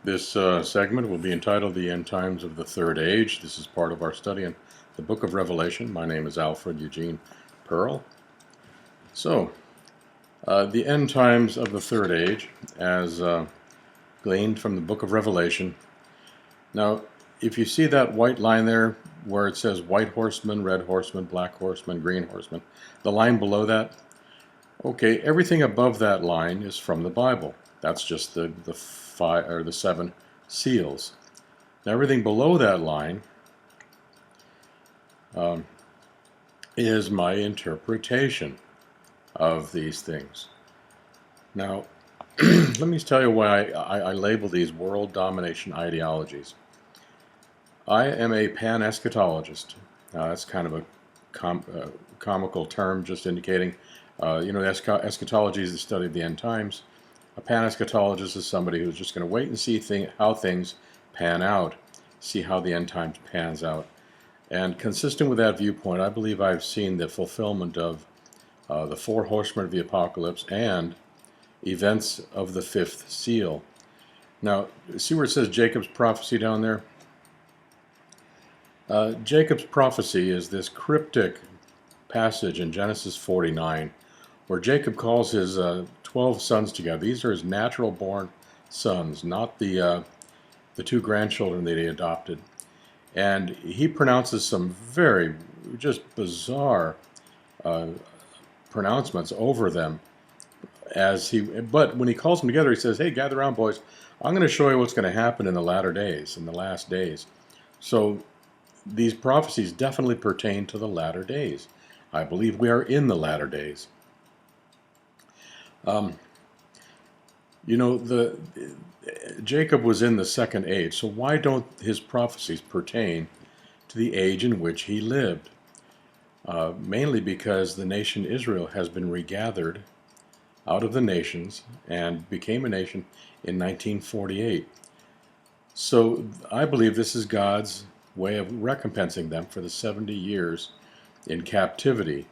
This segment will be entitled The End Times of the Third Age. This is part of our study in the book of Revelation. My name is Alfred Eugene Pearl. So, the end times of the third age, as gleaned from the book of Revelation. Now, if you see that white line there where it says white horseman, red horseman, black horseman, green horseman, the line below that, okay, everything above that line is from the Bible. That's just the five or the seven seals. Now, everything below that line is my interpretation of these things. Now, let me tell you why I label these world domination ideologies. I am a pan-eschatologist. That's kind of a comical term, just indicating, eschatology is the study of the end times. A pan-eschatologist is somebody who's just going to wait and see how things pan out, see how the end times pans out. And consistent with that viewpoint, I believe I've seen the fulfillment of the four horsemen of the apocalypse and events of the fifth seal. Now, see where it says Jacob's prophecy down there? Jacob's prophecy is this cryptic passage in Genesis 49 where Jacob calls his 12 sons together. These are his natural born sons, not the two grandchildren that he adopted. And he pronounces some very just bizarre pronouncements over them but when he calls them together, he says, hey, gather around, boys. I'm going to show you what's going to happen in the latter days, in the last days. So these prophecies definitely pertain to the latter days. I believe we are in the latter days. Jacob was in the second age, so why don't his prophecies pertain to the age in which he lived? Mainly because the nation Israel has been regathered out of the nations and became a nation in 1948. So I believe this is God's way of recompensing them for the 70 years in captivity.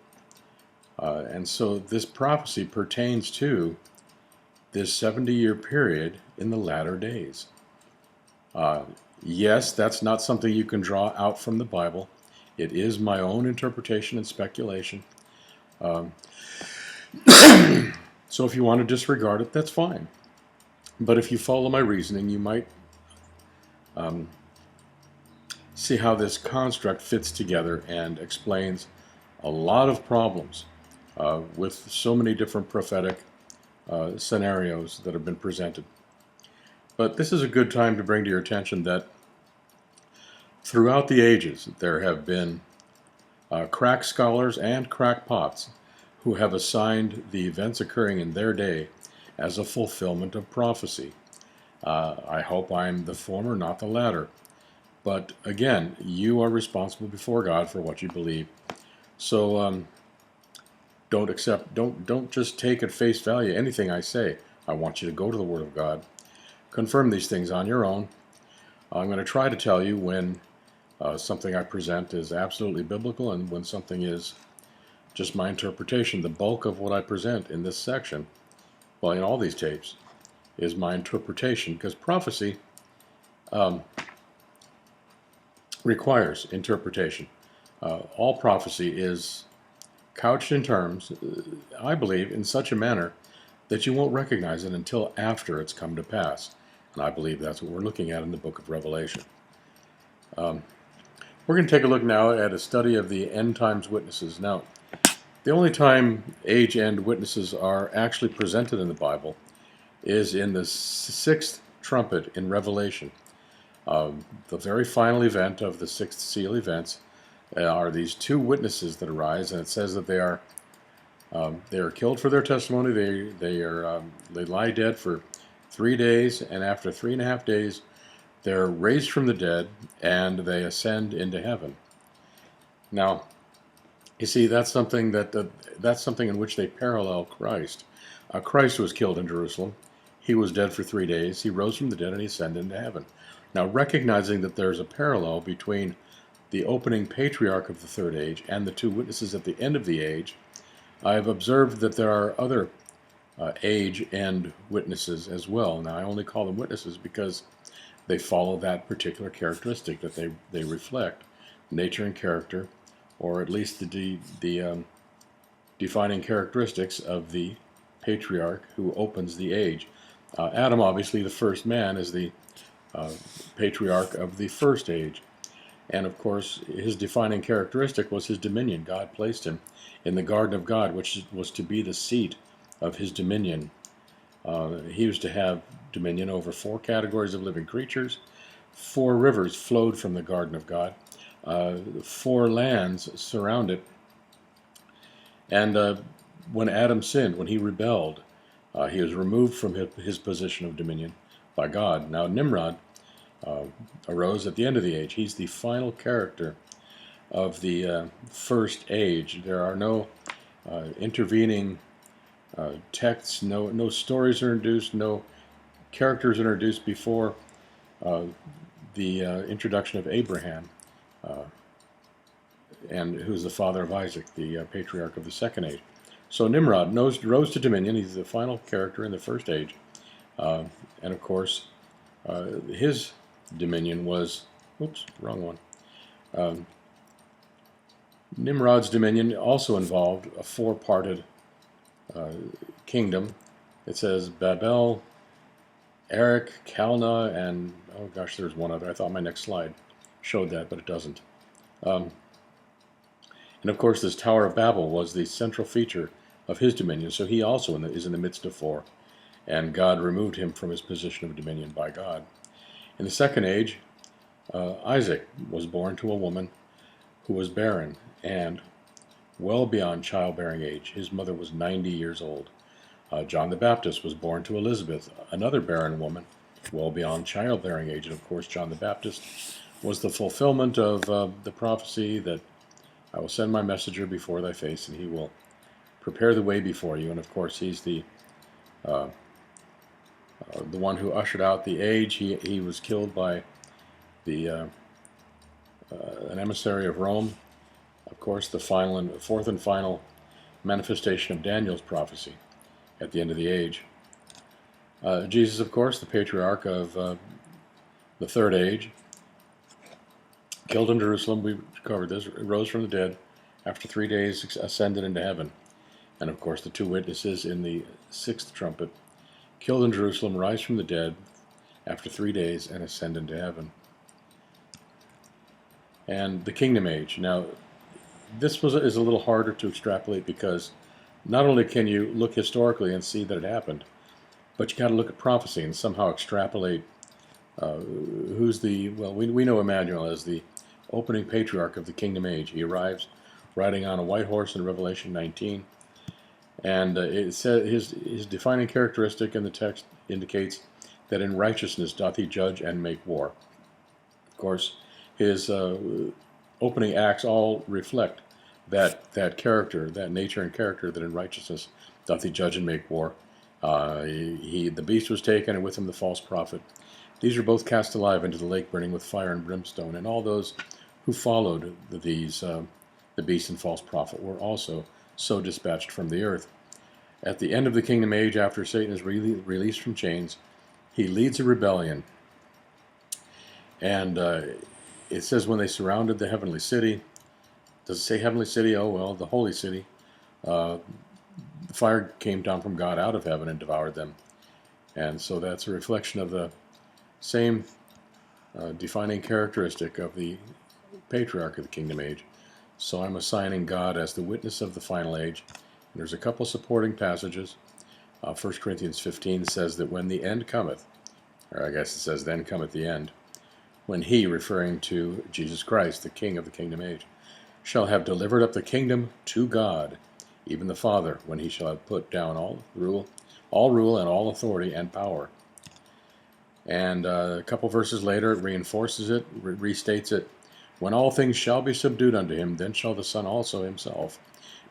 And so this prophecy pertains to this 70-year period in the latter days. Yes, that's not something you can draw out from the Bible. It is my own interpretation and speculation. So if you want to disregard it, that's fine. But if you follow my reasoning, you might see how this construct fits together and explains a lot of problems with so many different prophetic scenarios that have been presented. But this is a good time to bring to your attention that throughout the ages, there have been crack scholars and crackpots who have assigned the events occurring in their day as a fulfillment of prophecy. I hope I'm the former, not the latter. But again, you are responsible before God for what you believe. So don't just take at face value anything I say. I want you to go to the Word of God, confirm these things on your own. I'm going to try to tell you when something I present is absolutely biblical and when something is just my interpretation. The bulk of what I present in this section, well, in all these tapes, is my interpretation, because prophecy requires interpretation. All prophecy is couched in terms, I believe, in such a manner that you won't recognize it until after it's come to pass. And I believe that's what we're looking at in the book of Revelation. We're going to take a look now at a study of the end times witnesses. Now, the only time age-end witnesses are actually presented in the Bible is in the sixth trumpet in Revelation. The very final event of the sixth seal events are these two witnesses that arise, and it says that they are killed for their testimony. They lie dead for 3 days, and after 3.5 days, they're raised from the dead, and they ascend into heaven. Now, you see, that's something in which they parallel Christ. Christ was killed in Jerusalem. He was dead for 3 days. He rose from the dead and he ascended into heaven. Now, recognizing that there's a parallel between the opening patriarch of the third age and the two witnesses at the end of the age, I have observed that there are other age end witnesses as well. Now, I only call them witnesses because they follow that particular characteristic that they reflect, nature and character, or at least the defining characteristics of the patriarch who opens the age. Adam, obviously, the first man, is the patriarch of the first age. And of course, his defining characteristic was his dominion. God placed him in the garden of God, which was to be the seat of his dominion. He was to have dominion over 4 categories of living creatures. 4 rivers flowed from the garden of God. 4 lands surround it. And when Adam sinned, when he rebelled, he was removed from his position of dominion by God. Now Nimrod arose at the end of the age. He's the final character of the first age. There are no intervening texts, no stories are introduced, no characters are introduced before the introduction of Abraham, and who's the father of Isaac, the patriarch of the second age. So Nimrod rose to dominion. He's the final character in the first age, and of course his dominion was, oops, wrong one. Nimrod's dominion also involved a 4-parted kingdom. It says Babel, Erech, Calneh, and oh gosh, there's one other. I thought my next slide showed that, but it doesn't. And of course, this Tower of Babel was the central feature of his dominion, so he also is in the midst of 4, and God removed him from his position of dominion by God. In the second age, Isaac was born to a woman who was barren and well beyond childbearing age. His mother was 90 years old. John the Baptist was born to Elizabeth, another barren woman, well beyond childbearing age. And of course, John the Baptist was the fulfillment of the prophecy that I will send my messenger before thy face, and he will prepare the way before you. And of course, he's the one who ushered out the age. He was killed by an emissary of Rome. Of course, the fourth and final manifestation of Daniel's prophecy at the end of the age. Jesus, of course, the patriarch of the third age, killed in Jerusalem. We covered this. Rose from the dead. After 3 days, ascended into heaven. And of course, the 2 witnesses in the 6th trumpet, killed in Jerusalem, rise from the dead after 3 days, and ascend into heaven. And the kingdom age. Now, this is a little harder to extrapolate because not only can you look historically and see that it happened, but you got to look at prophecy and somehow extrapolate who's the, well, we know Emmanuel as the opening patriarch of the kingdom age. He arrives riding on a white horse in Revelation 19. And it says his defining characteristic in the text indicates that in righteousness doth he judge and make war. Of course, his opening acts all reflect that character, that nature and character, that in righteousness doth he judge and make war. The beast was taken, and with him the false prophet. These are both cast alive into the lake burning with fire and brimstone, and all those who followed the beast and false prophet were also so dispatched from the earth. At the end of the kingdom age, after Satan is released from chains, he leads a rebellion. And it says when they surrounded the heavenly city, does it say heavenly city? Oh, well, the holy city. The fire came down from God out of heaven and devoured them. And so that's a reflection of the same defining characteristic of the patriarch of the kingdom age. So I'm assigning God as the witness of the final age. And there's a couple supporting passages. 1 Corinthians 15 says that when the end cometh, or I guess it says then cometh the end, when he, referring to Jesus Christ, the King of the kingdom age, shall have delivered up the kingdom to God, even the Father, when he shall have put down all rule and all authority and power. And a couple verses later, it reinforces it, restates it. When all things shall be subdued unto him, then shall the Son also himself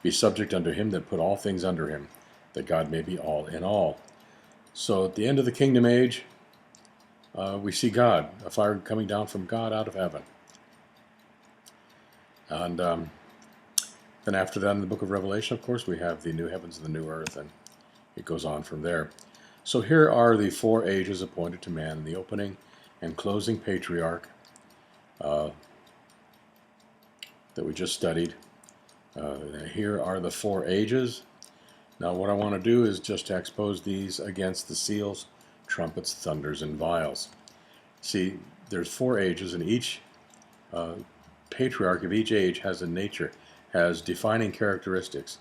be subject unto him that put all things under him, that God may be all in all. So at the end of the kingdom age, we see God, a fire coming down from God out of heaven. And then after that, in the book of Revelation, of course, we have the new heavens and the new earth. And it goes on from there. So here are the 4 ages appointed to man in the opening and closing patriarch that we just studied. Here are the 4 ages. Now what I want to do is just to expose these against the seals, trumpets, thunders, and vials. See, there's 4 ages, and each patriarch of each age has a nature, has defining characteristics.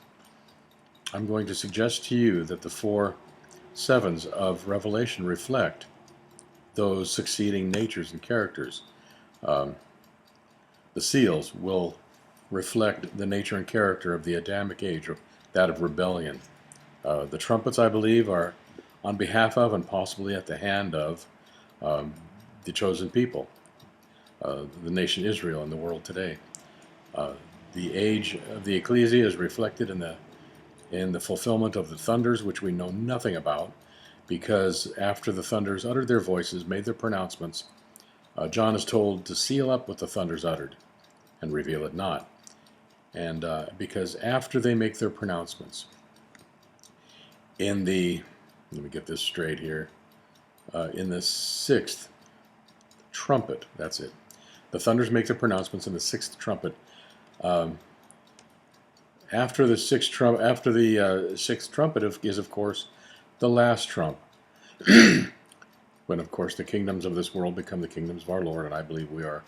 I'm going to suggest to you that the 4 sevens of Revelation reflect those succeeding natures and characters. The seals will reflect the nature and character of the Adamic age, or that of rebellion. The trumpets, I believe, are on behalf of and possibly at the hand of the chosen people, the nation Israel and the world today. The age of the ecclesia is reflected in the fulfillment of the thunders, which we know nothing about, because after the thunders uttered their voices, made their pronouncements, John is told to seal up what the thunders uttered and reveal it not. And because after they make their pronouncements, let me get this straight here, in the 6th trumpet, that's it. The thunders make their pronouncements in the 6th trumpet. After the 6th trumpet is, of course, the last trump, when, of course, the kingdoms of this world become the kingdoms of our Lord, and I believe we are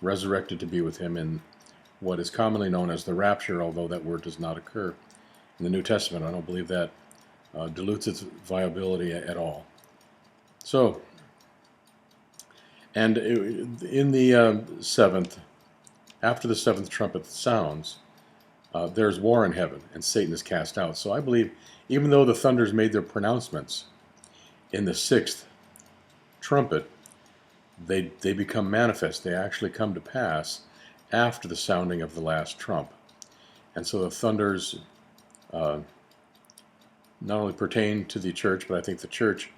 resurrected to be with him in what is commonly known as the rapture, although that word does not occur in the New Testament. I don't believe that dilutes its viability at all. So, and in the 7th, after the 7th trumpet sounds, there's war in heaven, and Satan is cast out. So I believe, even though the thunders made their pronouncements in the 6th trumpet, they become manifest. They actually come to pass after the sounding of the last trump. And so the thunders not only pertain to the church, but I think the church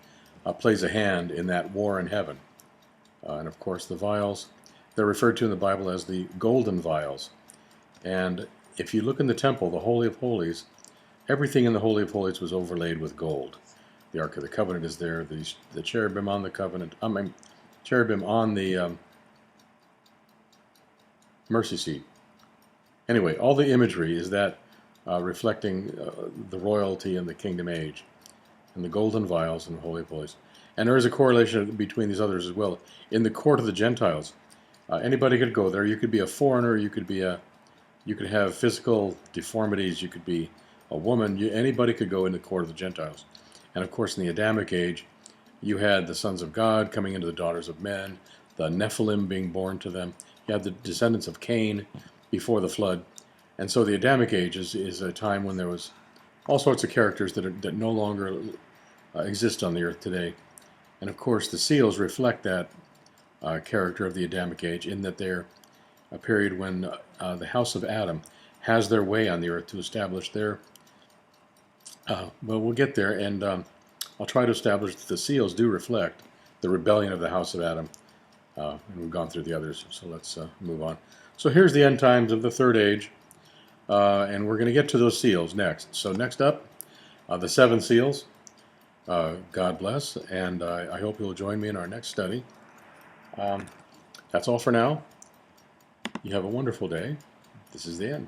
plays a hand in that war in heaven. And of course the vials, they're referred to in the Bible as the golden vials. And if you look in the temple, the Holy of Holies, everything in the Holy of Holies was overlaid with gold. The Ark of the Covenant is there, the cherubim on the covenant, cherubim on the mercy seat. Anyway, all the imagery is that reflecting the royalty in the kingdom age, and the golden vials and the Holy of Holies. And there is a correlation between these others as well. In the court of the Gentiles, anybody could go there. You could be a foreigner. You could have physical deformities. You could be a woman. Anybody could go in the court of the Gentiles. And of course, in the Adamic age, you had the sons of God coming into the daughters of men, the Nephilim being born to them. You had the descendants of Cain before the flood. And so the Adamic age is a time when there was all sorts of characters that no longer exist on the earth today. And of course, the seals reflect that character of the Adamic age, in that they're a period when the house of Adam has their way on the earth to establish their... well, we'll get there, and I'll try to establish that the seals do reflect the rebellion of the house of Adam. And we've gone through the others, so let's move on. So here's the end times of the 3rd age, and we're going to get to those seals next. So next up, the 7 seals. God bless, and I hope you'll join me in our next study. That's all for now. You have a wonderful day. This is the end.